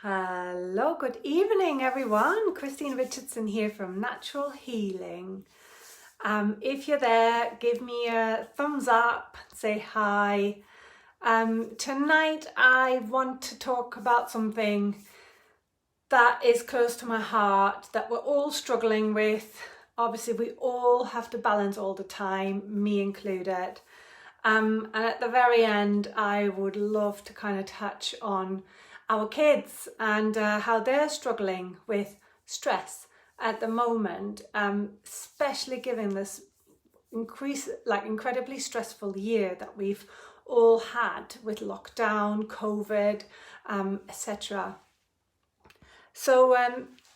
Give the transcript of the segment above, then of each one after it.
Hello, good evening everyone. Christine Richardson here from Natural Healing. If you're there, give me a thumbs up, say hi. Tonight I want to talk about something that is close to my heart, that we're all struggling with. Obviously we all have to balance all the time, me included. And at the very end, I would love to kind of touch on our kids and how they're struggling with stress at the moment, especially given this incredibly stressful year that we've all had with lockdown, COVID, etc. So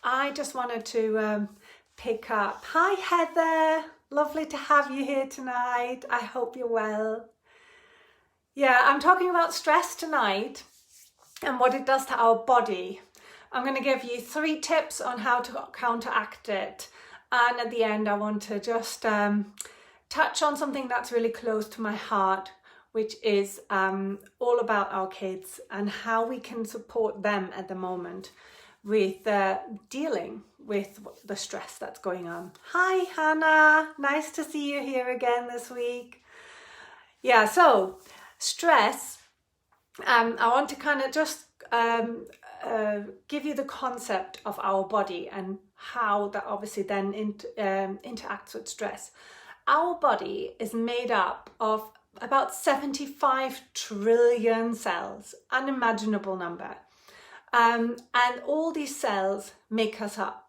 I just wanted to pick up. Hi Heather, lovely to have you here tonight. I hope you're well. Yeah, I'm talking about stress tonight and what it does to our body. I'm going to give you 3 tips on how to counteract it. And at the end, I want to just touch on something that's really close to my heart, which is all about our kids and how we can support them at the moment with dealing with the stress that's going on. Hi Hannah, nice to see you here again this week. Yeah, so stress, I want to kind of just give you the concept of our body and how that obviously then interacts with stress. Our body is made up of about 75 trillion cells, unimaginable number. And all these cells make us up.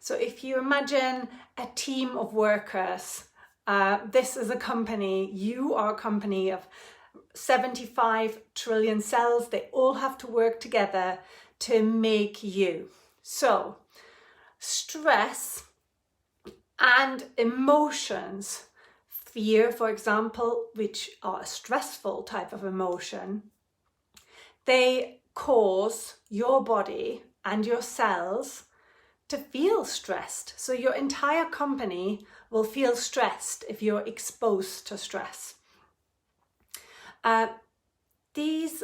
So if you imagine a team of workers, this is a company, you are a company of 75 trillion cells. They all have to work together to make you. So stress and emotions, fear, for example, which are a stressful type of emotion, they cause your body and your cells to feel stressed. So your entire company will feel stressed if you're exposed to stress. These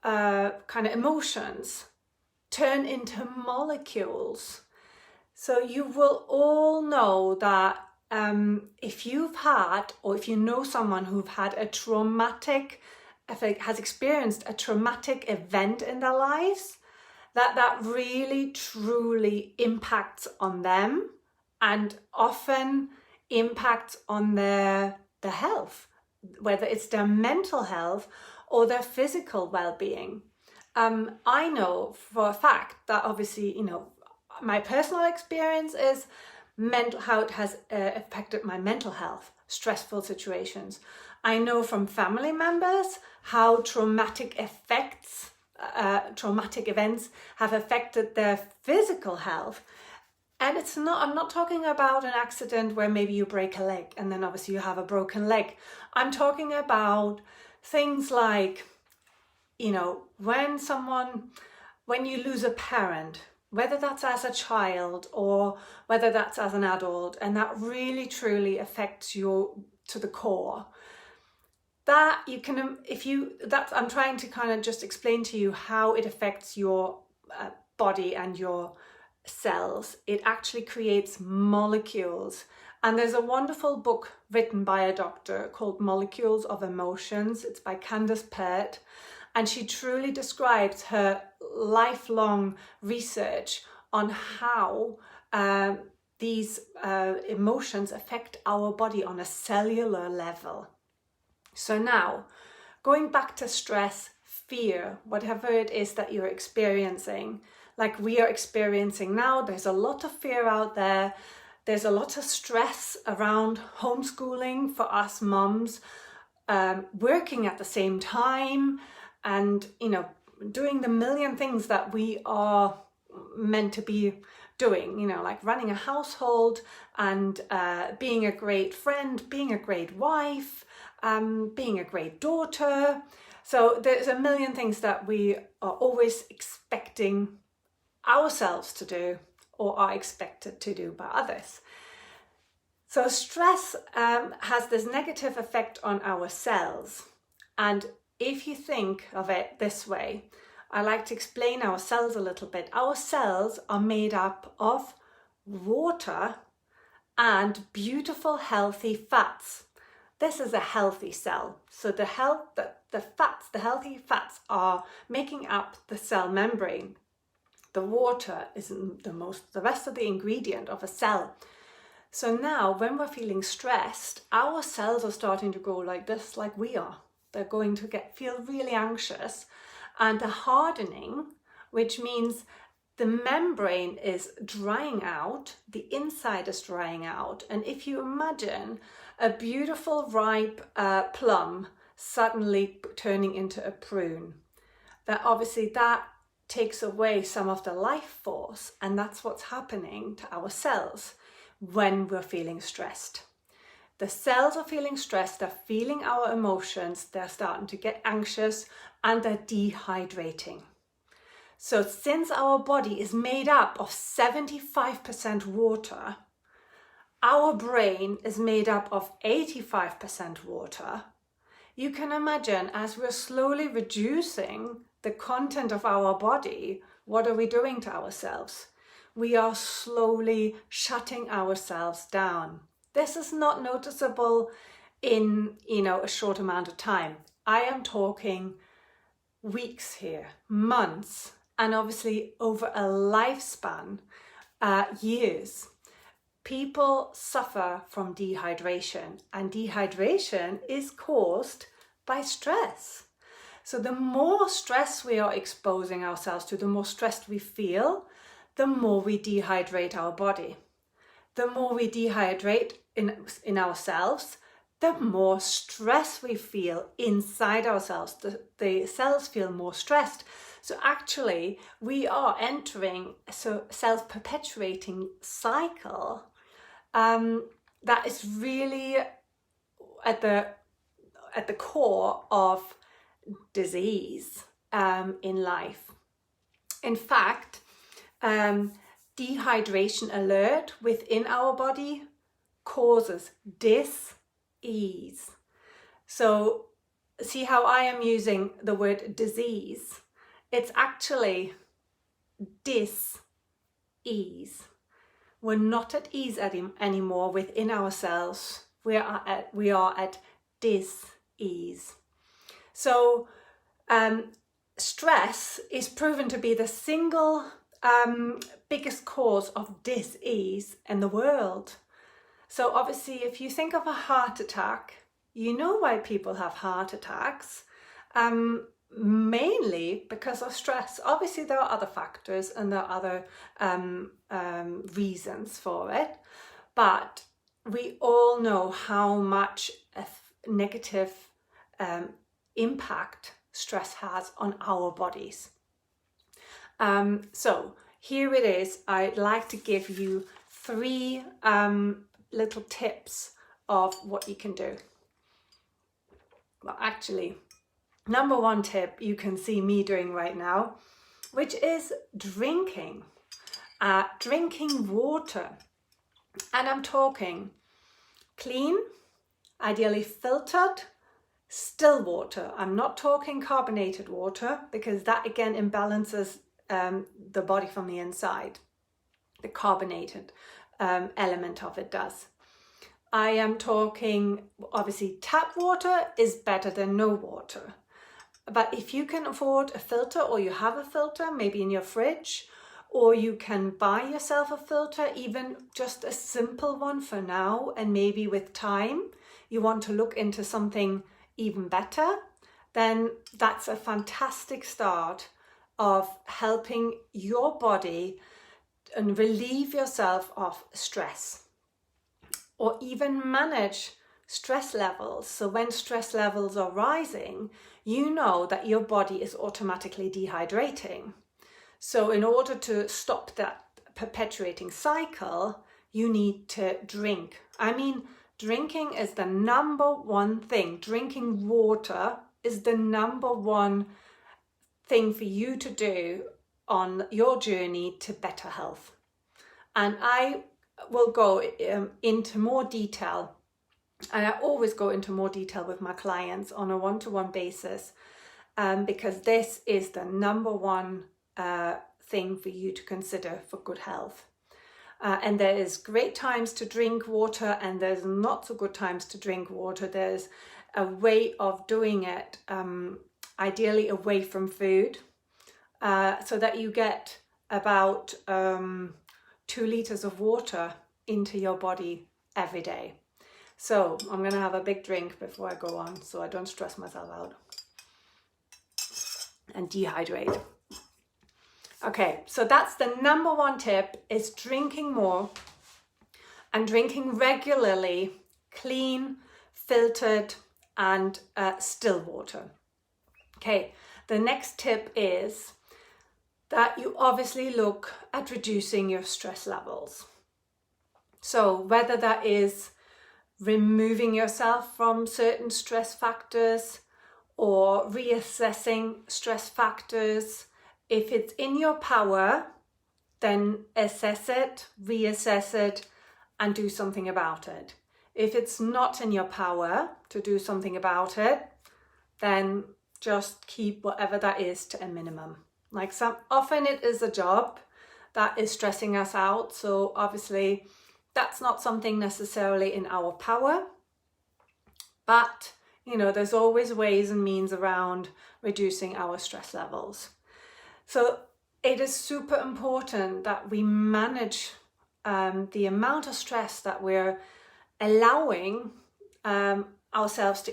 kind of emotions turn into molecules. So you will all know that if you've had, or if you know someone who've had has experienced a traumatic event in their lives, that really truly impacts on them and often impacts on their health, whether it's their mental health or their physical well-being. I know for a fact that obviously, my personal experience is how it has affected my mental health, stressful situations. I know from family members how traumatic events have affected their physical health. And I'm not talking about an accident where maybe you break a leg and then obviously you have a broken leg. I'm talking about things like, when you lose a parent, whether that's as a child or whether that's as an adult, and that really truly affects you to the core. That you can, I'm trying to kind of just explain to you how it affects your body and your cells. It actually creates molecules. And there's a wonderful book written by a doctor called Molecules of Emotions. It's by Candace Pert. And she truly describes her lifelong research on how these emotions affect our body on a cellular level. So now, going back to stress, fear, whatever it is that you're experiencing, like we are experiencing now, there's a lot of fear out there. There's a lot of stress around homeschooling for us mums, working at the same time and, doing the million things that we are meant to be doing, like running a household and being a great friend, being a great wife, being a great daughter. So there's a million things that we are always expecting ourselves to do or are expected to do by others. So stress has this negative effect on our cells, and if you think of it this way, I like to explain our cells a little bit. Our cells are made up of water and beautiful healthy fats. This is a healthy cell. So the healthy fats are making up the cell membrane. The water is the rest of the ingredient of a cell. So now when we're feeling stressed, our cells are starting to go like this, like we are. They're going to feel really anxious, and the hardening, which means the membrane is drying out, the inside is drying out. And if you imagine a beautiful ripe plum suddenly turning into a prune, that takes away some of the life force, and that's what's happening to our cells when we're feeling stressed. The cells are feeling stressed, they're feeling our emotions, they're starting to get anxious, and they're dehydrating. So since our body is made up of 75% water, our brain is made up of 85% water. You can imagine, as we're slowly reducing the content of our body, what are we doing to ourselves? We are slowly shutting ourselves down. This is not noticeable in, a short amount of time. I am talking weeks here, months, and obviously over a lifespan, years. People suffer from dehydration, and dehydration is caused by stress. So the more stress we are exposing ourselves to, the more stressed we feel, the more we dehydrate our body. The more we dehydrate in ourselves, the more stress we feel inside ourselves. The cells feel more stressed. So actually, we are entering a self-perpetuating cycle that is really at the core of disease in life. In fact, dehydration alert within our body causes dis-ease. So see how I am using the word disease? It's actually dis-ease. We're not at ease anymore within ourselves. We are at dis-ease. So stress is proven to be the single biggest cause of dis-ease in the world. So obviously, if you think of a heart attack, you know why people have heart attacks, mainly because of stress. Obviously, there are other factors and there are other reasons for it, but we all know how much negative impact stress has on our bodies. So here it is. I'd like to give you 3 little tips of what you can do. Well, actually, number 1 tip you can see me doing right now, which is drinking water. And I'm talking clean, ideally filtered, still water. I'm not talking carbonated water, because that again imbalances the body from the inside. The carbonated element of it does. I am talking, obviously, tap water is better than no water. But if you can afford a filter, or you have a filter maybe in your fridge, or you can buy yourself a filter, even just a simple one for now, and maybe with time you want to look into something even better, then that's a fantastic start of helping your body and relieve yourself of stress, or even manage stress levels. So when stress levels are rising, you know that your body is automatically dehydrating. So in order to stop that perpetuating cycle, you need to drink. I mean, drinking is the number 1 thing. Drinking water is the number 1 thing for you to do on your journey to better health. And I will go into more detail And I always go into more detail with my clients on a one-to-one basis, because this is the number one thing for you to consider for good health. And there is great times to drink water, and there's not so good times to drink water. There's a way of doing it, ideally away from food, so that you get about 2 liters of water into your body every day. So I'm going to have a big drink before I go on, so I don't stress myself out and dehydrate. Okay, so that's the number one tip, is drinking more and drinking regularly clean, filtered and still water. Okay, the next tip is that you obviously look at reducing your stress levels. So whether that is removing yourself from certain stress factors or reassessing stress factors. If it's in your power, then assess it, reassess it, and do something about it. If it's not in your power to do something about it, then just keep whatever that is to a minimum. Like often it is a job that is stressing us out, so obviously that's not something necessarily in our power, but there's always ways and means around reducing our stress levels. So it is super important that we manage the amount of stress that we're allowing ourselves to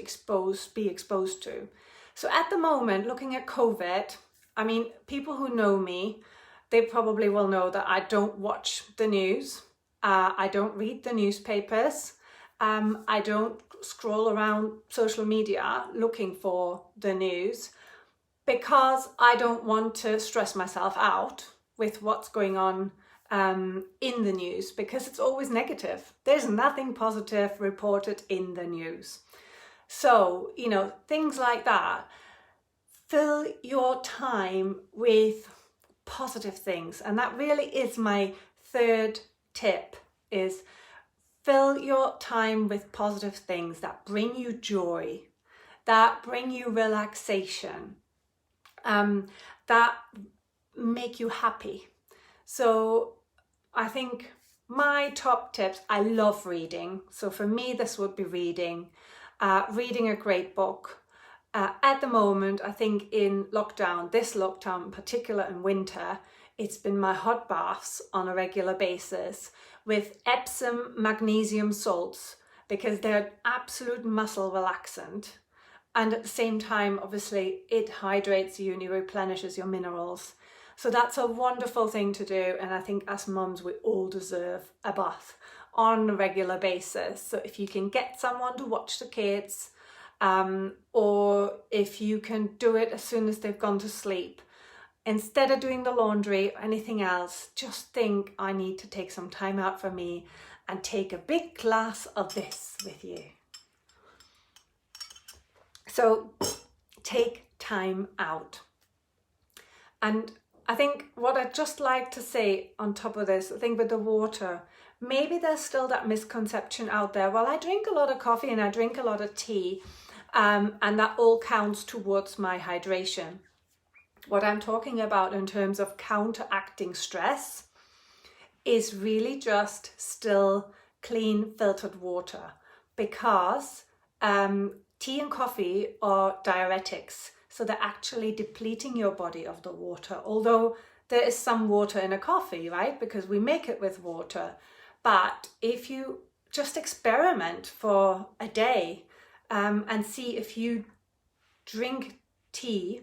be exposed to. So at the moment, looking at COVID, I mean, people who know me, they probably will know that I don't watch the news. I don't read the newspapers. I don't scroll around social media looking for the news, because I don't want to stress myself out with what's going on in the news, because it's always negative. There's nothing positive reported in the news. So, things like that. Fill your time with positive things. And that really is my third tip, is fill your time with positive things that bring you joy, that bring you relaxation, that make you happy. So I think my top tips, I love reading. So for me, this would be reading a great book. At the moment, I think in this lockdown in particular, in winter, it's been my hot baths on a regular basis with Epsom magnesium salts, because they're absolute muscle relaxant. And at the same time, obviously, it hydrates you and it replenishes your minerals. So that's a wonderful thing to do. And I think as mums, we all deserve a bath on a regular basis. So if you can get someone to watch the kids, or if you can do it as soon as they've gone to sleep, instead of doing the laundry or anything else, just think, I need to take some time out for me and take a big glass of this with you. So take time out. And I think what I'd just like to say on top of this, I think with the water, maybe there's still that misconception out there, well, I drink a lot of coffee and I drink a lot of tea, and that all counts towards my hydration. What I'm talking about in terms of counteracting stress is really just still clean filtered water, because tea and coffee are diuretics, so they're actually depleting your body of the water, although there is some water in a coffee, right? Because we make it with water. But if you just experiment for a day and see if you drink tea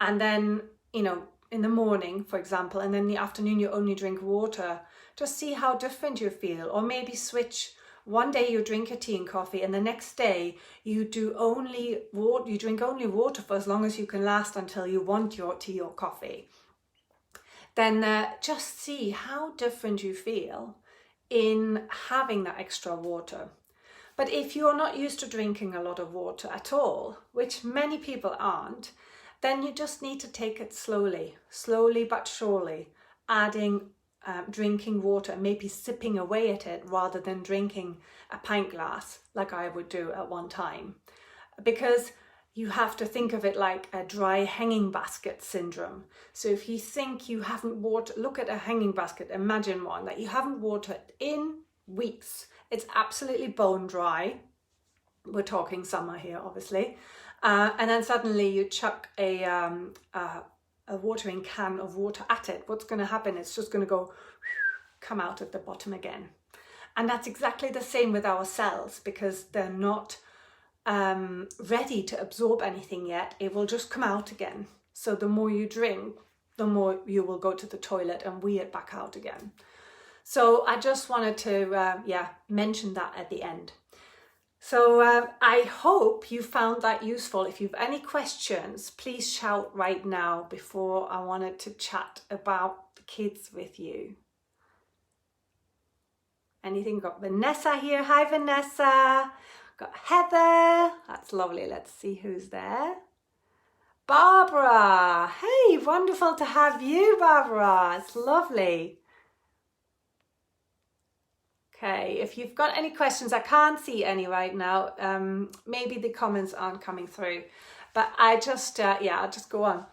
and then, in the morning, for example, and then in the afternoon you only drink water, just see how different you feel. Or maybe switch. One day you drink a tea and coffee, and the next day you drink only water for as long as you can last until you want your tea or coffee. Then just see how different you feel in having that extra water. But if you're not used to drinking a lot of water at all, which many people aren't, then you just need to take it slowly but surely, adding drinking water, maybe sipping away at it rather than drinking a pint glass like I would do at one time. Because you have to think of it like a dry hanging basket syndrome. So if you think you haven't watered, look at a hanging basket, imagine one that you haven't watered in weeks. It's absolutely bone dry. We're talking summer here, obviously. And then suddenly you chuck a watering can of water at it. What's going to happen? It's just going to go come out at the bottom again. And that's exactly the same with our cells, because they're not ready to absorb anything yet. It will just come out again. So the more you drink, the more you will go to the toilet and wee it back out again. So I just wanted to mention that at the end. So I hope you found that useful. If you've any questions, please shout right now before I wanted to chat about the kids with you. Anything? Got Vanessa here. Hi, Vanessa. Got Heather. That's lovely. Let's see who's there. Barbara. Hey, wonderful to have you, Barbara. It's lovely. Okay, if you've got any questions, I can't see any right now. Maybe the comments aren't coming through, but I'll just go on.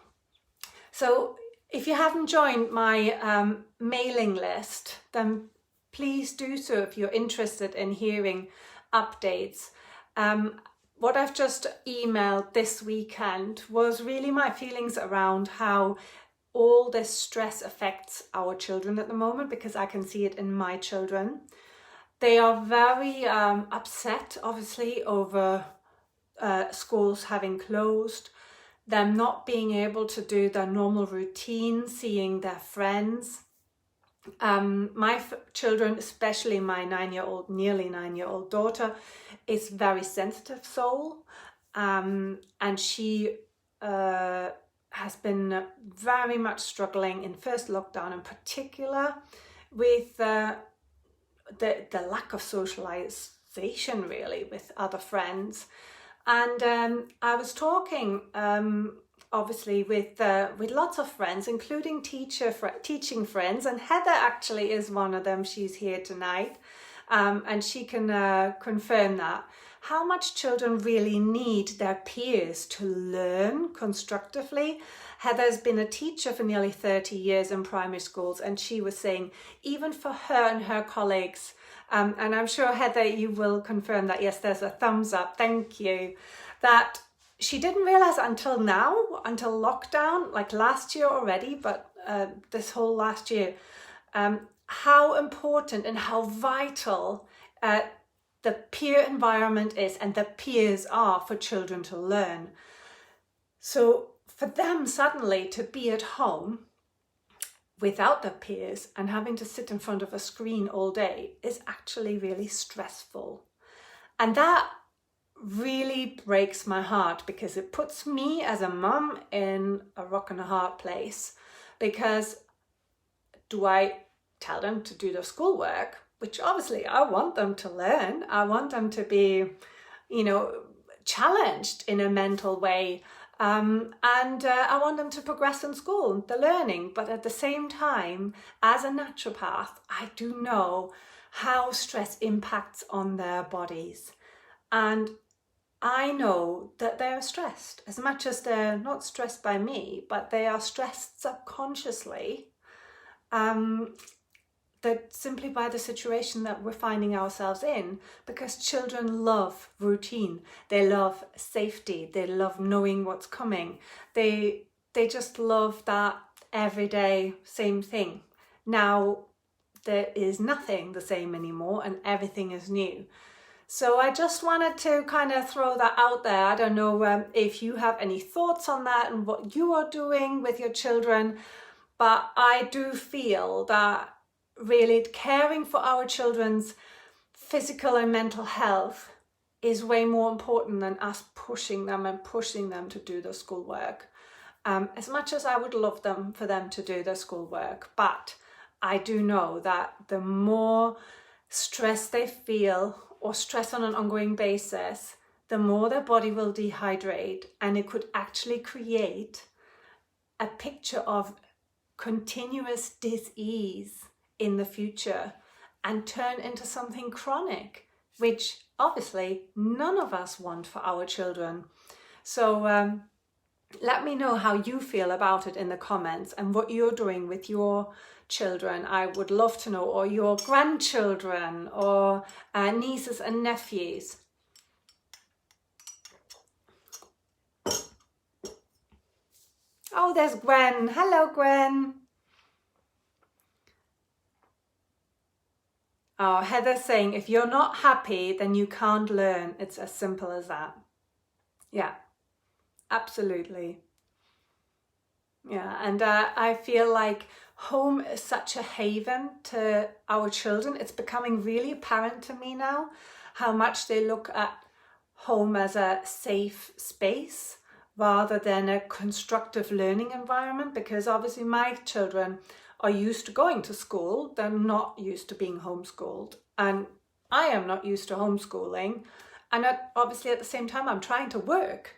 So if you haven't joined my mailing list, then please do so if you're interested in hearing updates. What I've just emailed this weekend was really my feelings around how all this stress affects our children at the moment, because I can see it in my children. They are very upset, obviously, over schools having closed, them not being able to do their normal routine, seeing their friends. My children, especially my nearly 9-year-old daughter, is very sensitive soul, and she has been very much struggling in first lockdown in particular with the lack of socialization really with other friends. And I was talking obviously with lots of friends, including teaching friends, and Heather actually is one of them. She's here tonight, and she can confirm that how much children really need their peers to learn constructively. Heather's been a teacher for nearly 30 years in primary schools, and she was saying even for her and her colleagues, and I'm sure Heather you will confirm that, yes, there's a thumbs up, thank you, that she didn't realize until now, until lockdown, like last year already, but this whole last year, how important and how vital the peer environment is and the peers are for children to learn. So for them suddenly to be at home without their peers and having to sit in front of a screen all day is actually really stressful. And that really breaks my heart, because it puts me as a mum in a rock and a hard place. Because do I tell them to do their schoolwork, which obviously I want them to learn, I want them to be, challenged in a mental way, and I want them to progress in school, the learning. But at the same time, as a naturopath, I do know how stress impacts on their bodies. And I know that they're stressed, as much as they're not stressed by me, but they are stressed subconsciously, that simply by the situation that we're finding ourselves in, because children love routine, they love safety, they love knowing what's coming, they just love that everyday same thing. Now there is nothing the same anymore and everything is new. So I just wanted to kind of throw that out there. I don't know if you have any thoughts on that and what you are doing with your children, but I do feel that really caring for our children's physical and mental health is way more important than us pushing them to do their schoolwork. As much as I would love for them to do their schoolwork, but I do know that the more stress they feel, or stress on an ongoing basis, the more their body will dehydrate, and it could actually create a picture of continuous dis-ease in the future and turn into something chronic, which obviously none of us want for our children. So let me know how you feel about it in the comments and what you're doing with your children. I would love to know, or your grandchildren, or nieces and nephews. Oh, there's Gwen. Hello, Gwen. Oh, Heather's saying, if you're not happy, then you can't learn. It's as simple as that. Yeah, absolutely. Yeah, and I feel like home is such a haven to our children. It's becoming really apparent to me now how much they look at home as a safe space rather than a constructive learning environment, because obviously my children are used to going to school. They're not used to being homeschooled, and I am not used to homeschooling. And obviously at the same time I'm trying to work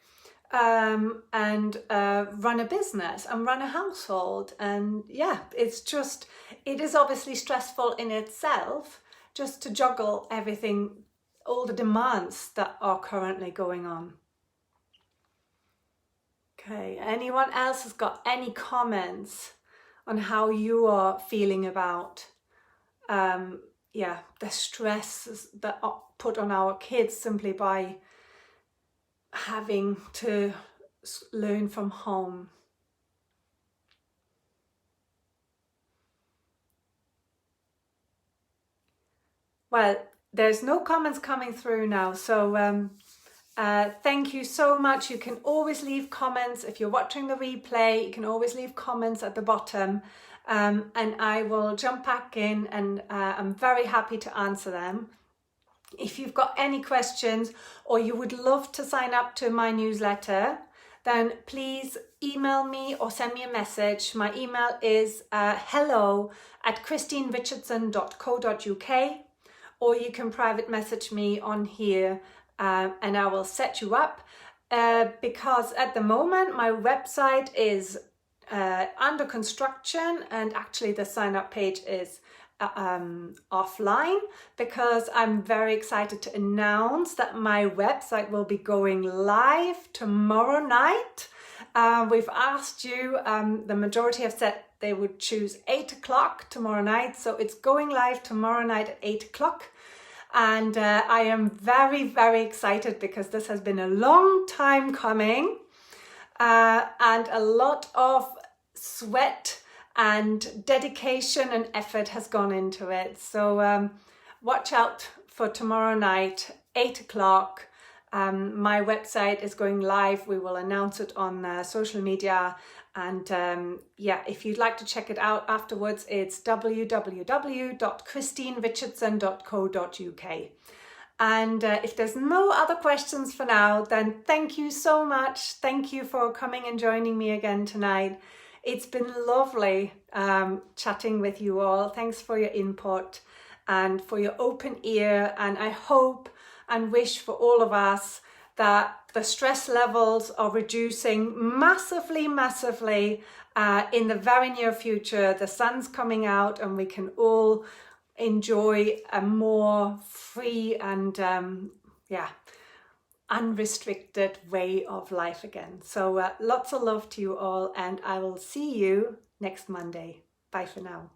and run a business and run a household, and yeah, it is obviously stressful in itself just to juggle everything, all the demands that are currently going on. Okay, anyone else has got any comments on how you are feeling about the stresses that are put on our kids simply by having to learn from home? Well, there's no comments coming through now, so thank you so much. You can always leave comments if you're watching the replay. You can always leave comments at the bottom, and I will jump back in, and I'm very happy to answer them. If you've got any questions or you would love to sign up to my newsletter, then please email me or send me a message. My email is hello@christinerichardson.co.uk, or you can private message me on here and I will set you up, because at the moment my website is under construction, and actually the sign up page is offline, because I'm very excited to announce that my website will be going live tomorrow night. We've asked you, the majority have said they would choose 8 o'clock tomorrow night, so it's going live tomorrow night at 8 o'clock. And I am very, very excited, because this has been a long time coming, and a lot of sweat and dedication and effort has gone into it. So watch out for tomorrow night, 8 o'clock. My website is going live. We will announce it on social media. And if you'd like to check it out afterwards, it's www.christinerichardson.co.uk. And if there's no other questions for now, then thank you so much. Thank you for coming and joining me again tonight. It's been lovely chatting with you all. Thanks for your input and for your open ear. And I hope and wish for all of us that the stress levels are reducing massively, massively in the very near future. The sun's coming out and we can all enjoy a more free and unrestricted way of life again. So lots of love to you all, and I will see you next Monday. Bye for now.